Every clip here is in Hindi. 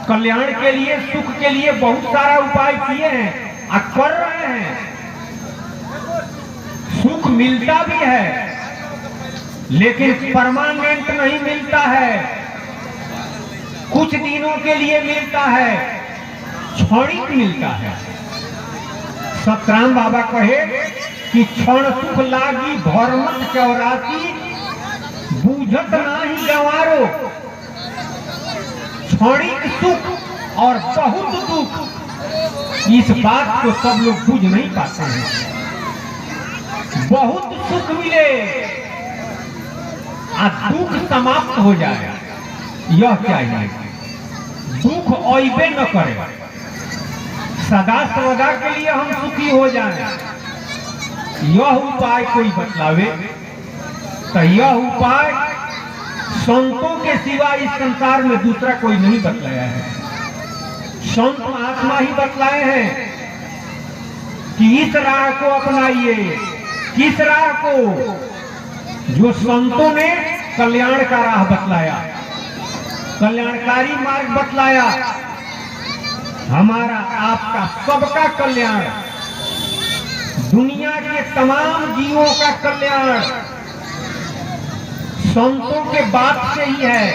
कल्याण के लिए, सुख के लिए बहुत सारा उपाय किए हैं और कर रहे हैं। सुख मिलता भी है लेकिन परमानेंट नहीं मिलता है, कुछ दिनों के लिए मिलता है, क्षणिक मिलता है। सतराम बाबा कहे कि क्षण सुख लागी भरमत चौरासी, बूझत नाही गंवारो। क्षणिक सुख और बहुत दुख, इस बात को सब लोग बुझ नहीं पाते हैं। बहुत सुख मिले और दुख समाप्त हो जाए, यह चाहिए। दुख अइबे न करे, सदा सर्वदा के लिए हम सुखी हो जाएं, यह उपाय कोई बतलावे तो यह उपाय संतों के सिवा इस संसार में दूसरा कोई नहीं बतलाया है। संत महात्मा ही बतलाए हैं कि इस राह को अपनाइए। किस राह को? जो संतों ने कल्याण का राह बतलाया, कल्याणकारी मार्ग बतलाया। हमारा, आपका, सबका कल्याण, दुनिया के तमाम जीवों का कल्याण संतों के बात से ही है।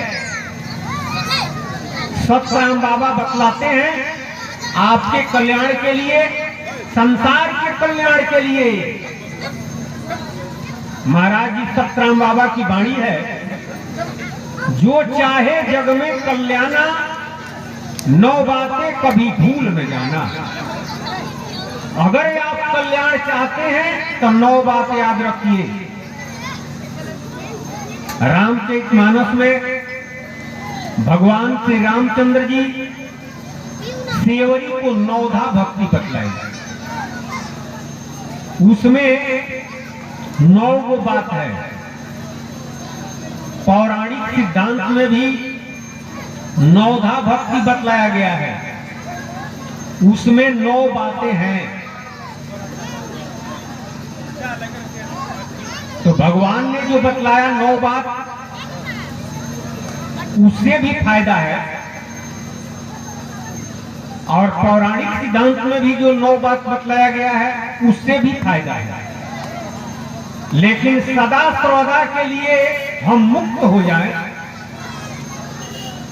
सतराम बाबा बतलाते हैं आपके कल्याण के लिए, संसार के कल्याण के लिए। महाराज जी सतराम बाबा की वाणी है, जो चाहे जग में कल्याणा, 9 बातें कभी भूल न जाना। अगर आप कल्याण चाहते हैं तो 9 बात याद रखिए। रामचरितमानस में भगवान श्री रामचंद्र जी सेवरी को 9धा भक्ति बतलाई। उसमें 9 वो बात है। पौराणिक सिद्धांत में भी 9धा भक्ति बतलाया गया है, उसमें 9 बातें हैं। तो भगवान ने जो बतलाया 9 बात, उससे भी फायदा है। और पौराणिक सिद्धांत में भी जो 9 बात बतलाया गया है, उससे भी फायदा है। लेकिन सदा सर्वदा के लिए हम मुक्त हो जाएं,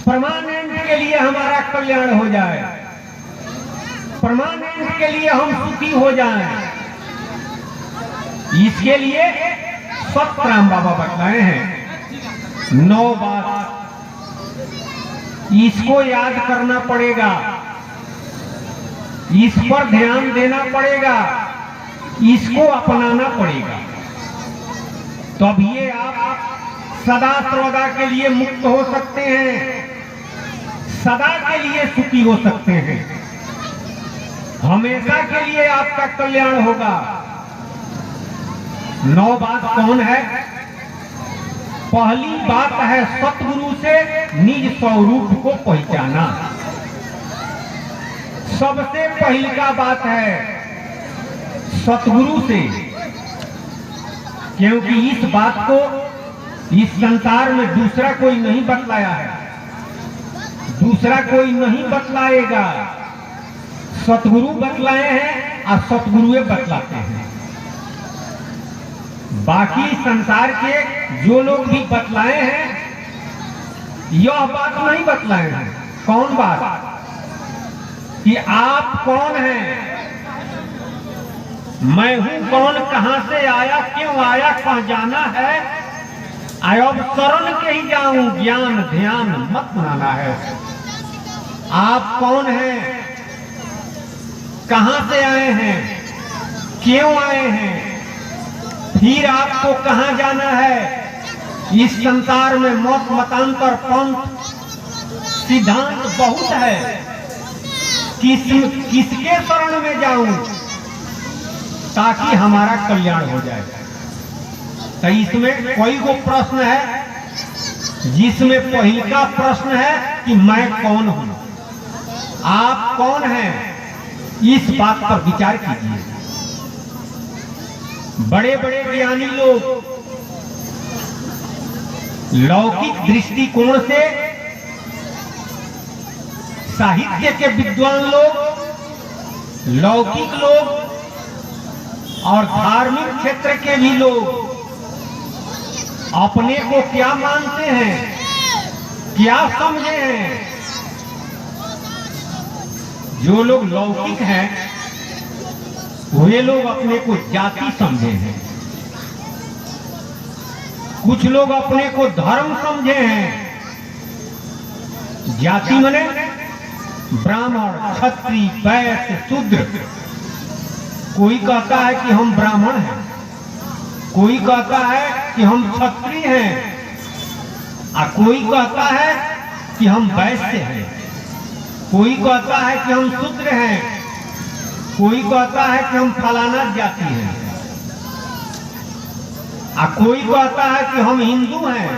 परमानेंट के लिए हमारा कल्याण हो जाए, परमानेंट के लिए हम सुखी हो जाएं, इसके लिए सतराम बाबा बतलाए हैं 9 बात। इसको याद करना पड़ेगा, इस पर ध्यान देना पड़ेगा, इसको अपनाना पड़ेगा, तब ये आप सदा सर्वदा के लिए मुक्त हो सकते हैं, सदा के लिए सुखी हो सकते हैं, हमेशा के लिए आपका कल्याण होगा। 9 बात कौन है? पहली बात है सतगुरु से निज स्वरूप को पहचाना। सबसे पहली का बात है सतगुरु से, क्योंकि इस बात को इस संसार में दूसरा कोई नहीं बतलाया है, दूसरा कोई नहीं बतलाएगा। सतगुरु बतलाए हैं और सतगुरुए बतलाते हैं। बाकी संसार के जो लोग भी बतलाए हैं, यह बात नहीं बतलाए हैं। कौन बात? कि आप कौन हैं, मैं हूं कौन, कहां से आया, क्यों आया, कहां जाना है, अब शरण के ही जाऊं, ज्ञान ध्यान मत बनाना है। आप कौन हैं, कहां से आए हैं, क्यों आए हैं, फिर आपको कहां जाना है। इस संसार में मत मतांतर पंथ सिद्धांत बहुत है, किसके शरण में जाऊं ताकि हमारा कल्याण हो जाए। तो इसमें कोई वो प्रश्न है, जिसमें पहला प्रश्न है कि मैं कौन हूं, आप कौन हैं, इस बात पर विचार कीजिए। बड़े बड़े ज्ञानी लोग लौकिक दृष्टिकोण से साहित्य के विद्वान लोग, लौकिक लोग और धार्मिक क्षेत्र के भी लोग अपने को क्या मानते हैं, क्या समझे हैं। जो लोग लौकिक हैं वे लोग अपने को जाति समझे हैं, कुछ लोग अपने को धर्म समझे हैं। जाति माने ब्राह्मण, क्षत्रिय, वैश्य, शूद्र। कोई कहता है कि हम ब्राह्मण हैं, कोई कहता है कि हम क्षत्रिय हैं, और कोई कहता है कि हम वैश्य हैं, कोई कहता है कि हम शूद्र हैं, कोई कहता है कि हम फलाना जाति हैं, और कोई कहता है कि हम हिंदू हैं,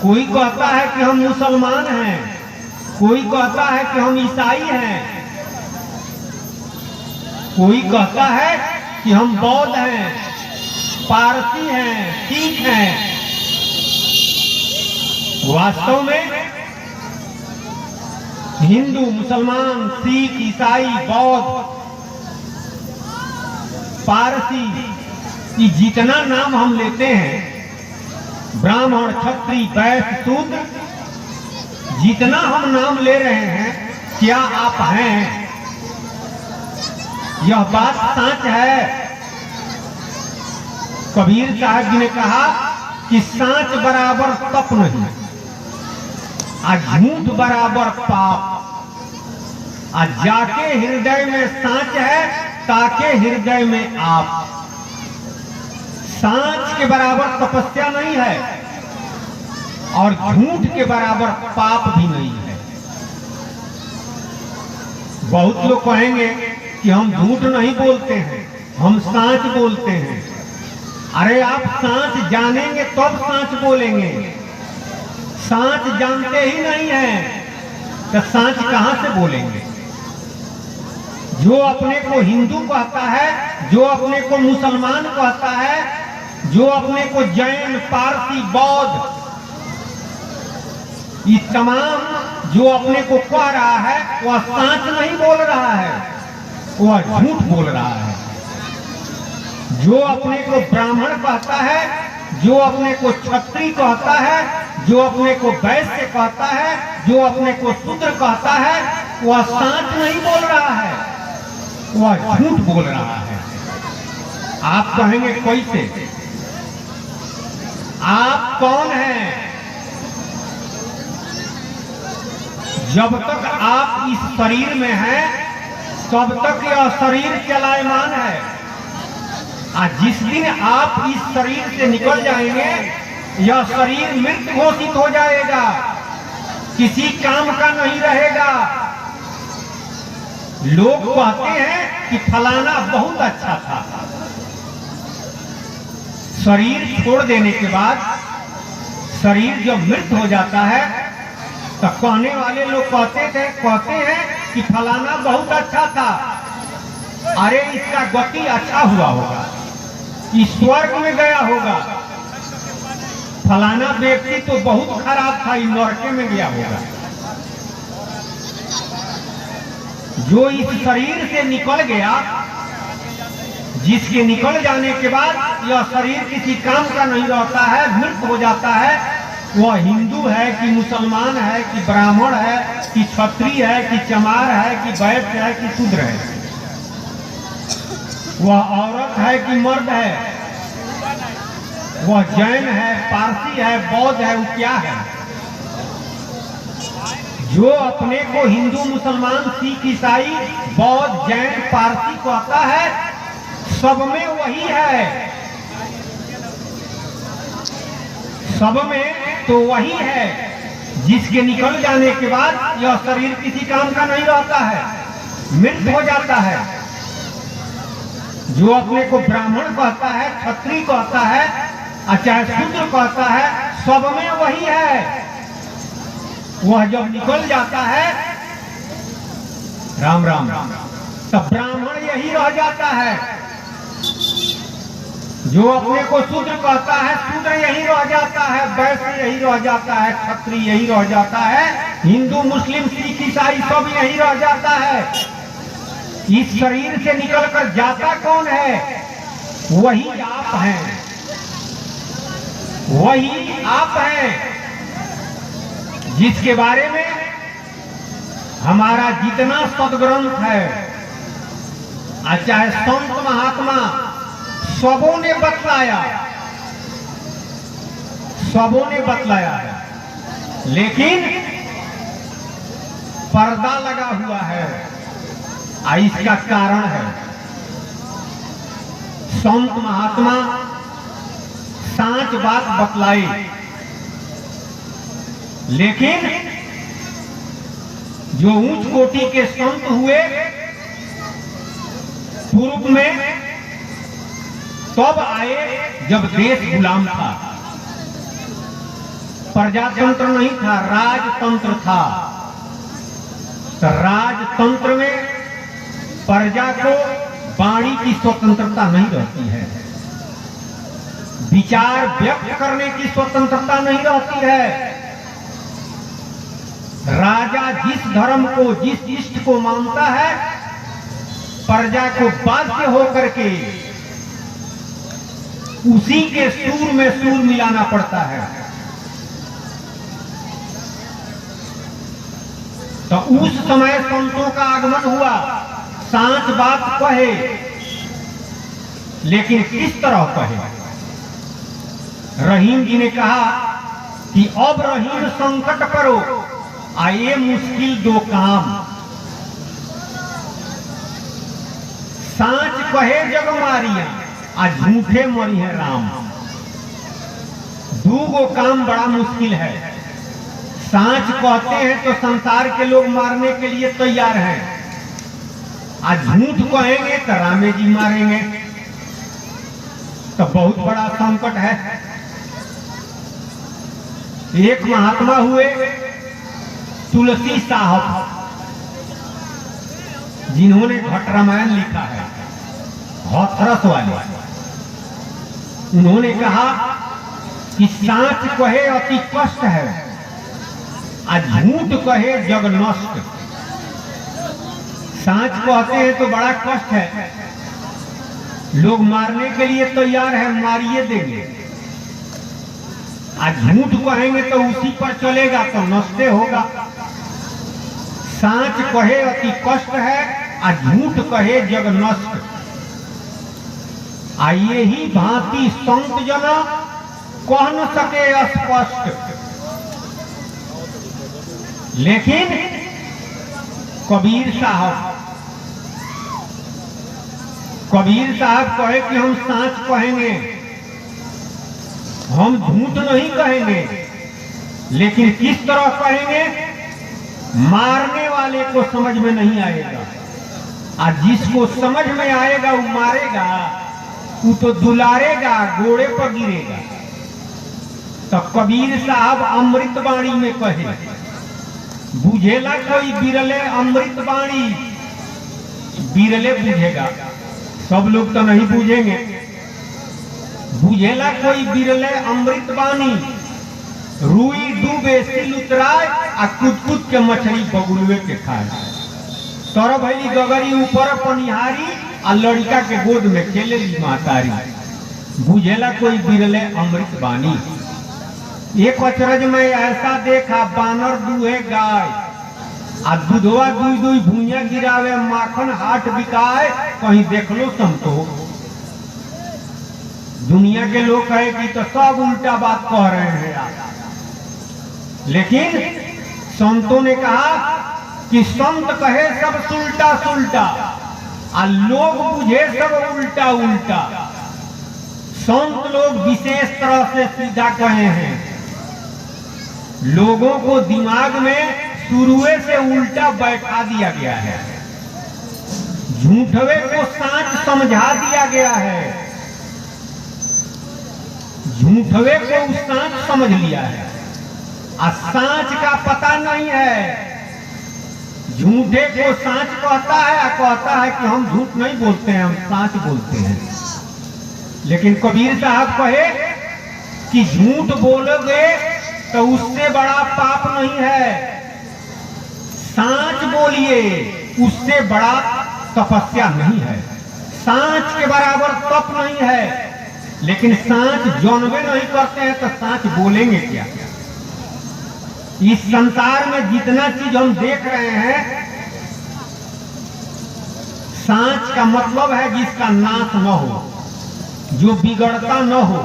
कोई कहता है कि हम मुसलमान हैं, कोई कहता है कि हम ईसाई हैं, कोई कहता है कि हम बौद्ध हैं, पारसी हैं, सिख हैं। वास्तव में हिंदू, मुसलमान, सिख, ईसाई, बौद्ध, पारसी, ये जितना नाम हम लेते हैं, ब्राह्मण, क्षत्रिय, वैश्य, शूद्र, जितना हम नाम ले रहे हैं, क्या आप हैं? यह बात सच है। कबीर साहब जी ने कहा कि सांच बराबर तप नहीं, झूठ बराबर पाप। जाके हृदय में सांच है, ताके हृदय में आप। सांच के बराबर तपस्या नहीं है और झूठ के बराबर पाप भी नहीं है। बहुत लोग कहेंगे कि हम झूठ नहीं बोलते हैं, हम सांच बोलते हैं। अरे आप सांच जानेंगे तब सांच बोलेंगे, सांच जानते ही नहीं है तो सांच कहां से बोलेंगे। जो अपने को हिंदू कहता है, जो अपने को मुसलमान कहता है, जो अपने को जैन, पारसी, बौद्ध, ये तमाम जो अपने को कह रहा है वह सांच नहीं बोल रहा है, वह झूठ बोल रहा है। जो अपने को ब्राह्मण कहता है, जो अपने को क्षत्रिय कहता है, जो अपने को वैश्य कहता है, जो अपने को शूद्र कहता है, वह सांच नहीं बोल रहा है, वह झूठ बोल रहा है। आप कहेंगे कैसे? आप कौन हैं? जब तक आप इस शरीर में हैं तब तक यह शरीर चलायमान है, और जिस दिन आप इस शरीर से निकल जाएंगे यह शरीर मृत घोषित हो जाएगा, किसी काम का नहीं रहेगा। लोग कहते हैं कि फलाना बहुत अच्छा था। शरीर छोड़ देने के बाद शरीर जब मृत हो जाता है तो कहने वाले लोग कहते हैं कि फलाना बहुत अच्छा था। अरे इसका गति अच्छा हुआ होगा, स्वर्ग में गया होगा। फलाना व्यक्ति तो बहुत खराब था, नरके में गया होगा। जो इस शरीर से निकल गया, जिसके निकल जाने के बाद यह शरीर किसी काम का नहीं रहता है, मृत हो जाता है, वह हिंदू है कि मुसलमान है कि ब्राह्मण है कि क्षत्रिय है कि चमार है कि वैश्य है कि शूद्र है, वह औरत है कि मर्द है, वह जैन है, पारसी है, बौद्ध है, वो क्या है? जो अपने को हिंदू, मुसलमान, सिख, ईसाई, बौद्ध, जैन, पारसी कहता है, सब में वही है, सब में तो वही है। जिसके निकल जाने के बाद यह शरीर किसी काम का नहीं रहता है, मृत हो जाता है। जो अपने को ब्राह्मण कहता है, क्षत्रिय कहता है, चाहे शूद्र कहता है, सब में वही है। वह जब निकल जाता है, राम राम, तब ब्राह्मण यही रह जाता है। जो अपने को शूद्र कहता है, शूद्र यही रह जाता है, वैश्य यही रह जाता है, क्षत्रिय यही रह जाता है, हिंदू मुस्लिम सिख ईसाई सब यही रह जाता है। इस शरीर से निकलकर जाता कौन है? वही आप हैं, वही आप हैं, जिसके बारे में हमारा जितना सदग्रंथ है, चाहे संत महात्मा सबों ने बतलाया, सबों ने बतलाया है, लेकिन पर्दा लगा हुआ है। इसका कारण है संत महात्मा सांच बात बतलाई, लेकिन जो उच्च कोटि के संत हुए पूर्व में, तब आए जब देश गुलाम था, प्रजातंत्र नहीं था, राजतंत्र था। तो राजतंत्र में प्रजा को वाणी की स्वतंत्रता नहीं रहती है, विचार व्यक्त करने की स्वतंत्रता नहीं रहती है। राजा जिस धर्म को, जिस इष्ट को मानता है, प्रजा को बाध्य होकर के उसी के सूर में सूर मिलाना पड़ता है। तो उस समय संतों का आगमन हुआ, सांच बात कहे, लेकिन किस तरह कहे? रहीम जी ने कहा कि अब रहीम संकट करो, आए मुश्किल दो काम। सांच कहे जग मारिया, आज झूठे मरी है राम। दूगो काम बड़ा मुश्किल है। सांच कहते हैं तो संसार के लोग मारने के लिए तैयार हैं, आज झूठ कहेंगे तो रामे जी मारेंगे, तो बहुत बड़ा संकट है। एक महात्मा हुए तुलसी साहब, जिन्होंने घट रामायण लिखा है, हाथरस वाले। उन्होंने कहा कि सांच कहे अति कष्ट है, आज झूठ कहे जग नष्ट। सांच कहते हैं तो बड़ा कष्ट है, लोग मारने के लिए तैयार है, मारिए देंगे। आज झूठ कहेंगे तो उसी पर चलेगा, तो नष्ट होगा। सांच कहे अति कष्ट है, आज झूठ कहे जग नष्ट। आइए ही भांति संत जना कह न सके स्पष्ट, लेकिन कबीर साहब कहे कि हम सांच कहेंगे, हम झूठ नहीं कहेंगे, लेकिन किस तरह कहेंगे? मारने वाले को समझ में नहीं आएगा, और जिसको समझ में आएगा वो मारेगा, वो तो दुलारेगा, घोड़े पर गिरेगा। तो कबीर साहब अमृत वाणी में कहे, बुझेला कोई बिरले अमृत वाणी, बिरले बुझेगा, सब लोग तो नहीं बुझेंगे। बुझेला कोई बिरले अमृत वाणी, रुई डूबे सिल उतराय, आ कूद कूद के मछली बगुलवे के खाए। तर भैली गगरी ऊपर पनिहारी, आ लड़का के गोद में खेले ली मातारी। बुझेला कोई बिरले अमृत वाणी। एक अचरज में ऐसा देखा, बानर दूहे गाय, आ दूधवा दुई दुई भूइया गिरावे, माखन हाट बिकाए, कहीं देख लो संतो। दुनिया के लोग कहे कि तो सब उल्टा बात कह रहे हैं यार, लेकिन संतों ने कहा कि संत कहे सब सुलटा सुलटा, आ लोग बुझे सब उल्टा उल्टा। संत लोग विशेष तरह से सीधा कहे हैं, लोगों को दिमाग में शुरुए से उल्टा बैठा दिया गया है, झूठवे को सांच समझा दिया गया है, झूठवे को सांच समझ लिया है, और सांच का पता नहीं है। झूठे को सांच कहता है, कहता है कि हम झूठ नहीं बोलते हैं, हम सांच बोलते हैं। लेकिन कबीर साहब कहे कि झूठ बोलोगे तो उससे बड़ा पाप नहीं है, सांच बोलिए उससे बड़ा तपस्या नहीं है, सांच के बराबर तप नहीं है। लेकिन सांच जानवे नहीं करते हैं तो सांच बोलेंगे क्या? इस संसार में जितना चीज हम देख रहे हैं, सांच का मतलब है जिसका नाश न हो, जो बिगड़ता न हो।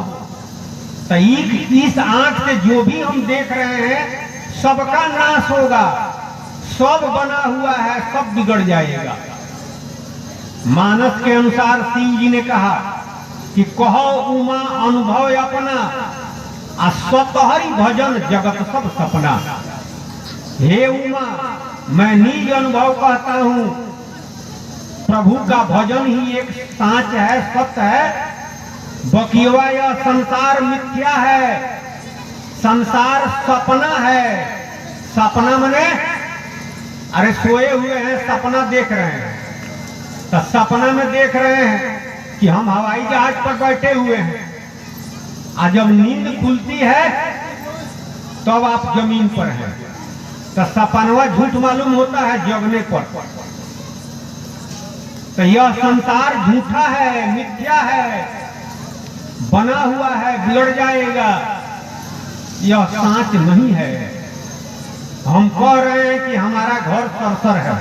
तो इस आंख से जो भी हम देख रहे हैं सबका नाश होगा, सब बना हुआ है, सब बिगड़ जाएगा। मानस के अनुसार सिंह जी ने कहा कि कहो उमा अनुभव अपना, आ स्वतःरी भजन जगत सब सपना। हे उमा, मैं निज अनुभव कहता हूं, प्रभु का भजन ही एक सांच है, सत्य है। बकिया यह संसार मिथ्या है, संसार सपना है। सपना मने अरे सोए हुए हैं, सपना देख रहे हैं। तो सपना में देख रहे हैं कि हम हवाई जहाज पर बैठे हुए हैं, आज जब नींद खुलती है तब तो आप जमीन पर हैं। तो सपनवा झूठ मालूम होता है जगने पर। तो यह संसार झूठा है, मिथ्या है, बना हुआ है, बिगड़ जाएगा, यह सांच नहीं है। हम कह रहे हैं कि हमारा घर सरसर है,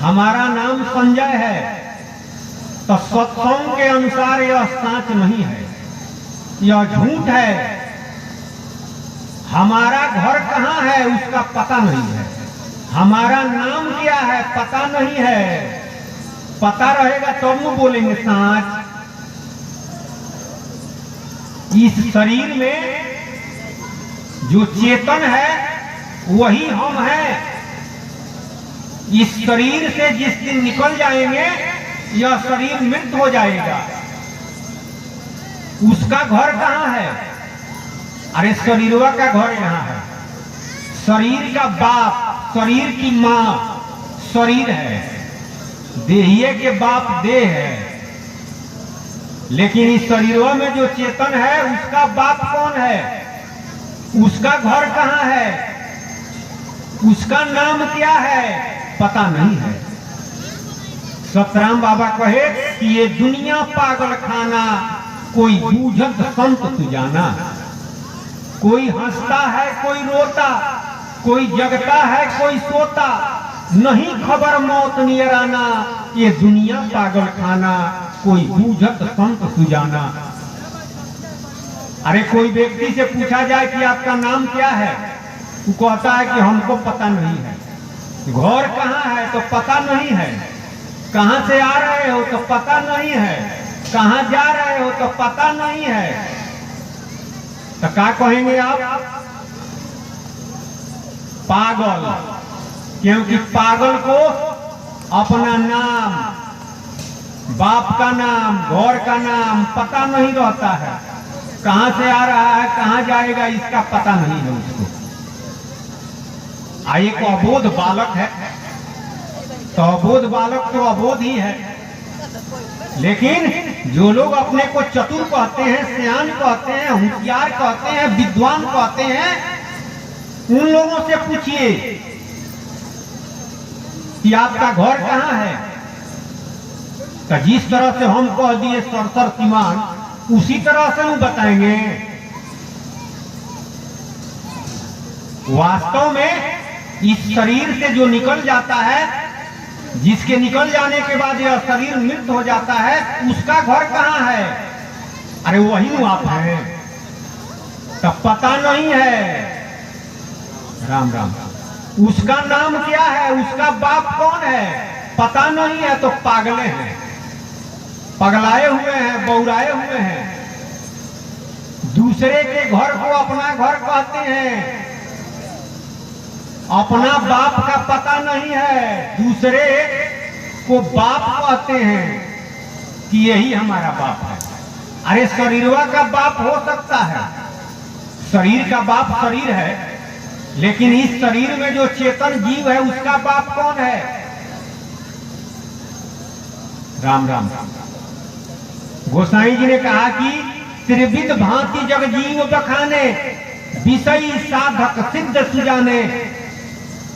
हमारा नाम संजय है, तो सत्संग के अनुसार यह सांच नहीं है, यह झूठ है। हमारा घर कहाँ है उसका पता नहीं है, हमारा नाम क्या है पता नहीं है। पता रहेगा तब तो बोलेंगे सांच। इस शरीर में जो चेतन है वही हम हैं। इस शरीर से जिस दिन निकल जाएंगे यह शरीर मृत हो जाएगा। उसका घर कहाँ है? अरे शरीरवा का घर यहाँ है। शरीर का बाप, शरीर की माँ शरीर है, देहिए के बाप देह है। लेकिन इस शरीरवा में जो चेतन है उसका बाप कौन है? उसका घर कहाँ है? उसका नाम क्या है? पता नहीं है। सतराम बाबा कहे कि ये दुनिया पागल खाना, कोई बूझत संत तू जाना। कोई हंसता है कोई रोता, कोई जगता है कोई सोता, नहीं खबर मौत नियराना। ये दुनिया पागल खाना, कोई बूझत संत तू जाना। अरे कोई व्यक्ति से पूछा जाए कि आपका नाम क्या है, वो कहता है कि हमको पता नहीं है। घर कहाँ है तो पता नहीं है, कहाँ से आ रहे हो तो पता नहीं है, कहाँ जा रहे हो तो पता नहीं है। तो क्या कहेंगे आप? पागल। क्योंकि पागल को अपना नाम, बाप का नाम, घर का नाम पता नहीं रहता है। कहाँ से आ रहा है, कहाँ जाएगा, इसका पता नहीं है उसको। एक अबोध बालक है तो अबोध बालक तो अबोध ही है। लेकिन जो लोग अपने को चतुर कहते हैं, सियान कहते हैं, होशियार कहते हैं, विद्वान कहते हैं, उन लोगों से पूछिए कि आपका घर कहाँ है। तो जिस तरह से हम कह दिए सरसर सीमान, उसी तरह से हम बताएंगे। वास्तव में इस शरीर से जो निकल जाता है, जिसके निकल जाने के बाद यह शरीर मृत हो जाता है, उसका घर कहाँ है? अरे वही आप हैं। तब पता नहीं है। राम राम। उसका नाम क्या है, उसका बाप कौन है, पता नहीं है। तो पागले हैं, पगलाए हुए हैं, बौराए हुए हैं। दूसरे के घर को अपना घर कहते हैं, अपना बाप का पता नहीं है, दूसरे को बाप कहते हैं कि यही हमारा बाप है। अरे शरीरवा का बाप हो सकता है, शरीर का बाप शरीर है, लेकिन इस शरीर में जो चेतन जीव है उसका बाप कौन है? राम राम। गोसाई जी ने कहा कि त्रिविध भांति जग जीव बखाने, विषयी साधक सिद्ध सुजाने।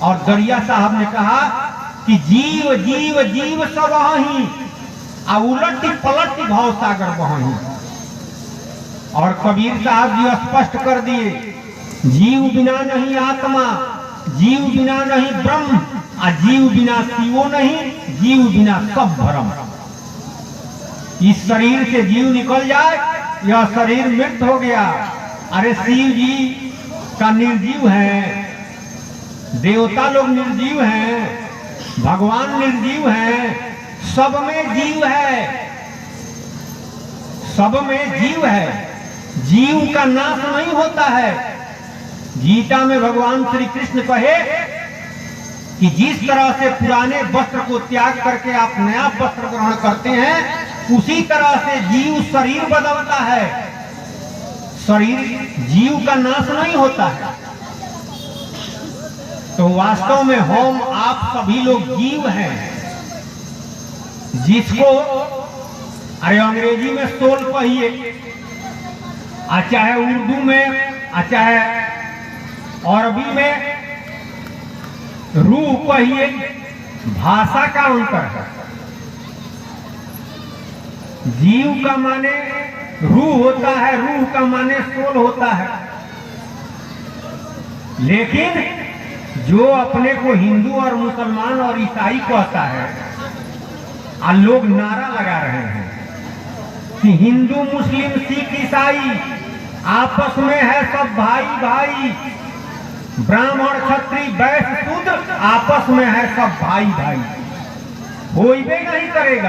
और दरिया साहब ने कहा कि जीव जीव जीव सब ही, आ उलटी पलटी भाव सागर बही। और कबीर साहब जी स्पष्ट कर दिए, जीव बिना नहीं आत्मा, जीव बिना नहीं ब्रह्म, आ जीव बिना शिवो नहीं, जीव बिना सब भरम। इस शरीर से जीव निकल जाए, यह शरीर मृत हो गया। अरे शिव जी का निर्जीव है, देवता लोग निर्जीव हैं, भगवान निर्जीव हैं, सब में जीव है, सब में जीव है। जीव का नाश नहीं होता है। गीता में भगवान श्री कृष्ण कहे कि जिस तरह से पुराने वस्त्र को त्याग करके आप नया वस्त्र ग्रहण करते हैं, उसी तरह से जीव शरीर बदलता है। शरीर जीव का नाश नहीं होता है। तो वास्तव में हम आप सभी लोग जीव हैं, जिसको अरे अंग्रेजी में सोल कहिए, चाहे उर्दू में, चाहे अरबी में रूह कहिए, भाषा का अंतर है। जीव का माने रूह होता है, रूह का माने सोल होता है। लेकिन जो अपने को हिंदू और मुसलमान और ईसाई कहता है, लोग नारा लगा रहे हैं कि हिंदू मुस्लिम सिख ईसाई आपस में है सब भाई भाई, ब्राह्मण क्षत्रिय वैश्य शूद्र आपस में है सब भाई भाई। होइबे नहीं करेगा।